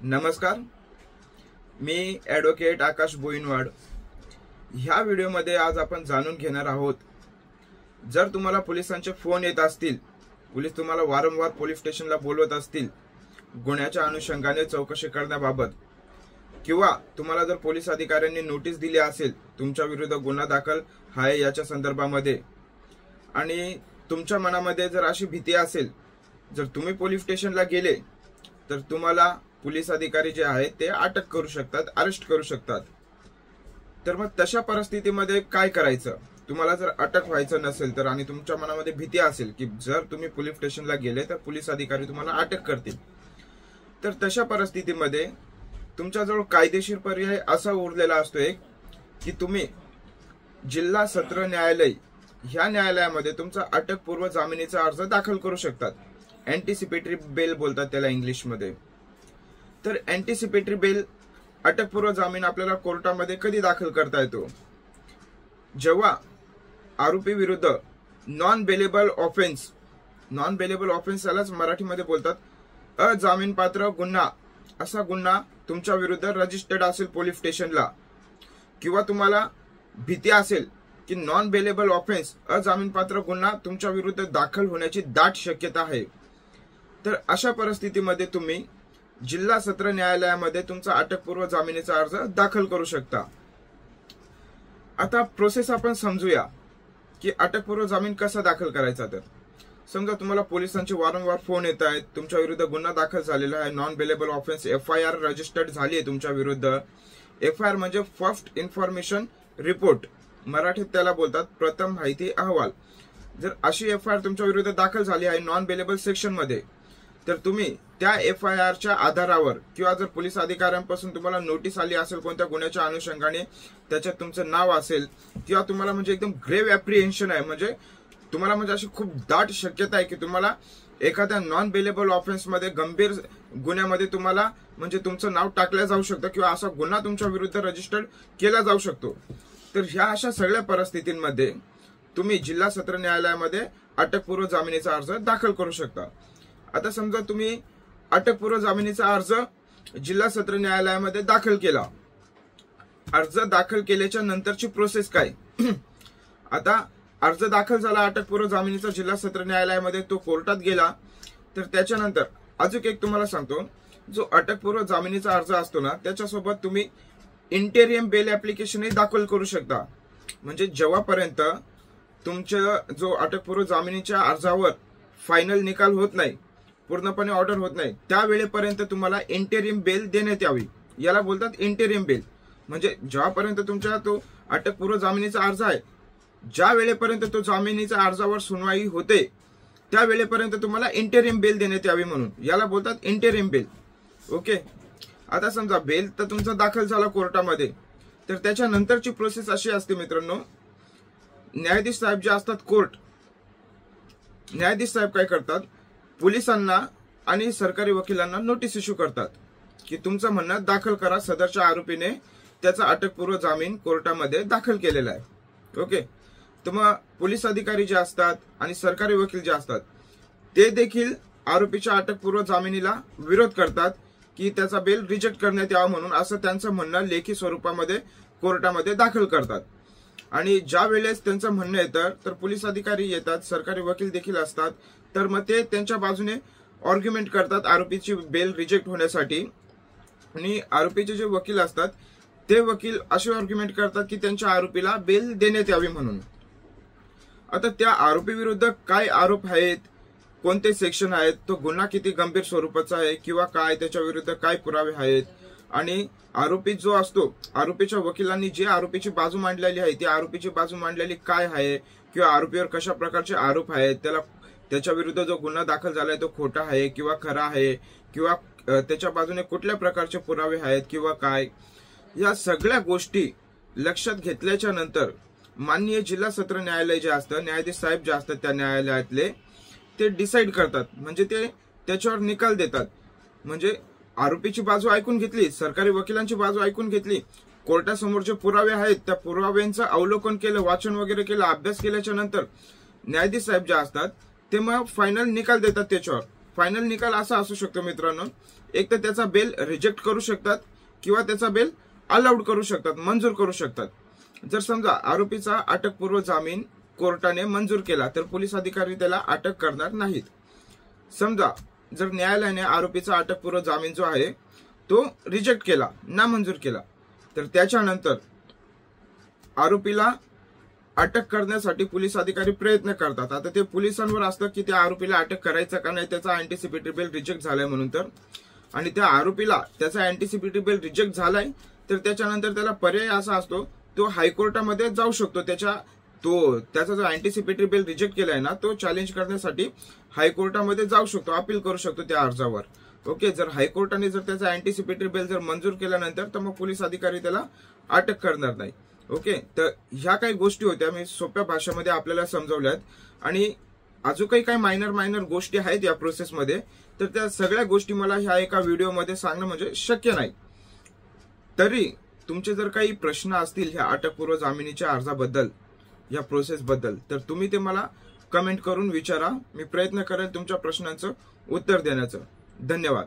नमस्कार, मी ॲडव्होकेट आकाश बोईनवाड। ह्या व्हिडिओमध्ये आज आपण जाणून घेणार आहोत, जर तुम्हाला पोलिसांचे फोन येत असतील, पोलीस तुम्हाला वारंवार पोलीस स्टेशनला बोलवत असतील गुन्ह्याच्या अनुषंगाने चौकशी करण्याबाबत, किंवा तुम्हाला जर पोलीस अधिकाऱ्यांनी नोटीस दिली असेल तुमच्या विरुद्ध गुन्हा दाखल आहे याच्या संदर्भामध्ये, आणि तुमच्या मनामध्ये जर अशी भीती असेल, जर तुम्ही पोलीस स्टेशनला गेले तर तुम्हाला पोलीस अधिकारी जे आहेत ते अटक करू शकतात, अरेस्ट करू शकतात। तर मग तशा परिस्थितीमध्ये काय करायचं? तुम्हाला जर अटक व्हायचं नसेल तर, आणि तुमच्या मनामध्ये भीती असेल की जर तुम्ही पोलीस स्टेशनला गेले तर पोलीस अधिकारी तुम्हाला अटक करतील, तर तशा परिस्थितीमध्ये तुमच्याजवळ कायदेशीर पर्याय असा उरलेला असतो एक, की तुम्ही जिल्हा सत्र न्यायालय ह्या न्यायालयामध्ये तुमचा अटकपूर्व जामिनीचा अर्ज दाखल करू शकतात। अँटिसिपेटरी बेल बोलतात त्याला इंग्लिशमध्ये। तर अँटिसिपेटरी बेल, अटकपूर्व जामीन आपल्याला कोर्टामध्ये कधी दाखल करता येतो? जेव्हा आरोपी विरुद्ध नॉन बेलेबल ऑफेन्स यालाच मराठीमध्ये बोलतात अजामीनपात्र गुन्हा, असा गुन्हा तुमच्या विरुद्ध रजिस्टर्ड असेल पोलीस स्टेशनला, किंवा तुम्हाला भीती असेल की नॉन बेलेबल ऑफेन्स, अजामीनपात्र गुन्हा तुमच्या विरुद्ध दाखल होण्याची दाट शक्यता आहे, तर अशा परिस्थितीमध्ये तुम्ही जिल्हा सत्र न्यायालयामध्ये तुमचा अटकपूर्व जामिनीचा अर्ज दाखल करू शकता। आता प्रोसेस आपण समजूया की अटकपूर्व जामीन कसा दाखल करायचा। तर समजा तुम्हाला पोलिसांचे वारंवार फोन येत आहेत, तुमच्या विरुद्ध गुन्हा दाखल झालेला आहे, non bailable offence FIR registered झाली आहे तुमच्या विरुद्ध। FIR म्हणजे फर्स्ट इन्फॉर्मेशन रिपोर्ट, मराठीत त्याला बोलतात प्रथम माहिती अहवाल। जर अशी FIR तुमच्या विरुद्ध दाखल झाली आहे नॉन बेलेबल सेक्शन मध्ये, तर तुम्ही त्या FIR च्या आधारावर, किंवा जर पोलीस अधिकाऱ्यांपासून तुम्हाला नोटीस आली असेल कोणत्या गुन्ह्याच्या अनुषंगाने, त्याच्यात तुमचं नाव असेल, किंवा तुम्हाला म्हणजे एकदम ग्रेव्ह ॲप्रिहेन्शन आहे, म्हणजे तुम्हाला म्हणजे अशी खूप दाट शक्यता आहे की तुम्हाला एखाद्या नॉन बेलेबल ऑफेन्स मध्ये, गंभीर गुन्ह्यामध्ये तुम्हाला म्हणजे तुमचं नाव टाकलं जाऊ शकतं, किंवा असा गुन्हा तुमच्या विरुद्ध रजिस्टर्ड केला जाऊ शकतो, तर ह्या अशा सगळ्या परिस्थितींमध्ये तुम्ही जिल्हा सत्र न्यायालयामध्ये अटकपूर्व जामिनीचा अर्ज दाखल करू शकता। आता समजा तुम्ही अटकपूर्व जामिनीचा अर्ज जिल्हा सत्र न्यायालयामध्ये दाखल केला, अर्ज दाखल केल्याच्या नंतरची प्रोसेस काय? आता अर्ज दाखल झाला अटकपूर्व जामिनीचा जिल्हा सत्र न्यायालयामध्ये, तो कोर्टात गेला, तर त्याच्यानंतर अजून एक तुम्हाला सांगतो, जो अटकपूर्व जामिनीचा अर्ज असतो ना, त्याच्यासोबत तुम्ही इंटेरियम बेल ऍप्लिकेशनही दाखल करू शकता। म्हणजे जेव्हापर्यंत तुमच्या जो अटकपूर्व जामिनीच्या अर्जावर फायनल निकाल होत नाही, पूर्णपणे ऑर्डर होत नाही, त्यावेळेपर्यंत तुम्हाला इंटेरियम बेल देण्यात यावी, याला बोलतात इंटेरियम बेल। म्हणजे जेव्हापर्यंत तुमच्या तो अटकपूर्व जामिनीचा अर्ज आहे, ज्या वेळेपर्यंत तो जामिनीच्या अर्जावर सुनवाई होते त्या वेळेपर्यंत तुम्हाला इंटेरियम बेल देण्यात यावी, म्हणून याला बोलतात इंटेरियम बेल। ओके, आता समजा बेल तर तुमचा दाखल झाला कोर्टामध्ये, तर त्याच्यानंतरची प्रोसेस अशी असते मित्रांनो, न्यायाधीश साहेब जे असतात कोर्ट, न्यायाधीश साहेब काय करतात, पोलिसांना आणि सरकारी वकिलांना नोटीस इश्यू करतात की तुमचं म्हणणं दाखल करा, सदरच्या आरोपीने त्याचा अटकपूर्व जामीन कोर्टामध्ये दाखल केलेला आहे। ओके, तर मग पोलीस अधिकारी जे असतात आणि सरकारी वकील जे असतात ते देखील आरोपीच्या अटकपूर्व जामिनीला विरोध करतात की त्याचा बेल रिजेक्ट करण्यात यावा म्हणून, असं त्यांचं म्हणणं लेखी स्वरूपामध्ये कोर्टामध्ये दाखल करतात। आणि ज्या वेळेस त्यांचं म्हणणं येतं तर पोलीस अधिकारी येतात, सरकारी वकील देखील असतात, तर मग ते त्यांच्या बाजूने आर्ग्युमेंट करतात आरोपीची बेल रिजेक्ट होण्यासाठी। आणि आरोपीचे जे वकील असतात ते वकील असे आर्ग्युमेंट करतात की त्यांच्या आरोपीला बेल देण्यात यावी म्हणून। आता त्या आरोपी विरुद्ध काय आरोप आहेत, कोणते सेक्शन आहेत, तो गुन्हा किती गंभीर स्वरूपाचा आहे किंवा काय, त्याच्या विरुद्ध काय पुरावे आहेत, आणि आरोपी जो असतो, आरोपीच्या वकिलांनी जे आरोपीची बाजू मांडलेली आहे ती आरोपीची बाजू मांडलेली काय आहे, किंवा आरोपीवर कशा प्रकारचे आरोप आहेत, त्याच्या विरुद्ध जो गुन्हा दाखल झालाय तो खोटा आहे किंवा खरा आहे, किंवा त्याच्या बाजूने कुठल्या प्रकारचे पुरावे आहेत किंवा काय, या सगळ्या गोष्टी लक्षात घेतल्याच्या नंतर माननीय जिल्हा सत्र न्यायालय जे असतं, न्यायाधीश साहेब जे असतात त्या न्यायालयातले, ते डिसाईड करतात, म्हणजे ते त्याच्यावर निकाल देतात। म्हणजे आरोपीची बाजू ऐकून घेतली, सरकारी वकिलांची बाजू ऐकून घेतली, कोर्टासमोर जे पुरावे आहेत त्या पुराव्यांचं अवलोकन केलं, वाचन वगैरे केलं, अभ्यास केल्याच्या नंतर न्यायाधीश साहेब जे असतात ते मग फायनल निकाल देतात त्याच्यावर, फायनल निकाल असा असू शकतो मित्रांनो, एक तर त्याचा बेल रिजेक्ट करू शकतात किंवा त्याचा बेल अलाउड करू शकतात, मंजूर करू शकतात. जर समजा आरोपीचा अटकपूर्व जामीन कोर्टाने मंजूर केला तर पोलीस अधिकारी त्याला अटक करणार नाहीत. समजा जर न्यायालयाने आरोपीचा अटकपूर्व जामीन जो आहे तो रिजेक्ट केला, नामंजूर केला, तर त्याच्यानंतर आरोपीला अटक करण्यासाठी पोलीस अधिकारी प्रयत्न करतात. आता ते पोलिसांवर असतं की त्या आरोपीला अटक करायचं का नाही, त्याचा अँटिसिपेटरी बेल रिजेक्ट झालाय म्हणून तर, आणि त्या आरोपीला त्याचा अँटिसिपेटरी बेल रिजेक्ट झालाय तर त्याच्यानंतर त्याला पर्याय असा असतो, तो हायकोर्टामध्ये जाऊ शकतो. त्याचा जो अँटिसिपेटरी बेल रिजेक्ट केलाय ना तो चॅलेंज करण्यासाठी हायकोर्टामध्ये जाऊ शकतो, अपील करू शकतो त्या अर्जावर. ओके, जर हायकोर्टाने जर त्याचा अँटिसिपेटरी बेल जर मंजूर केल्यानंतर तर मग पोलीस अधिकारी त्याला अटक करणार नाही. ओके, तर ह्या काही गोष्टी होत्या मी सोप्या भाषेमध्ये आपल्याला समजवल्यात, आणि अजून काही मायनर गोष्टी आहेत या प्रोसेसमध्ये, तर त्या सगळ्या गोष्टी मला ह्या एका व्हिडिओमध्ये सांगणं म्हणजे शक्य नाही. तरी तुमचे जर काही प्रश्न असतील ह्या अटकपूर्व जामिनीच्या अर्जाबद्दल, या प्रोसेसबद्दल, तर तुम्ही ते मला कमेंट करून विचारा. मी प्रयत्न करेन तुमच्या प्रश्नांचं उत्तर देण्याचं. धन्यवाद.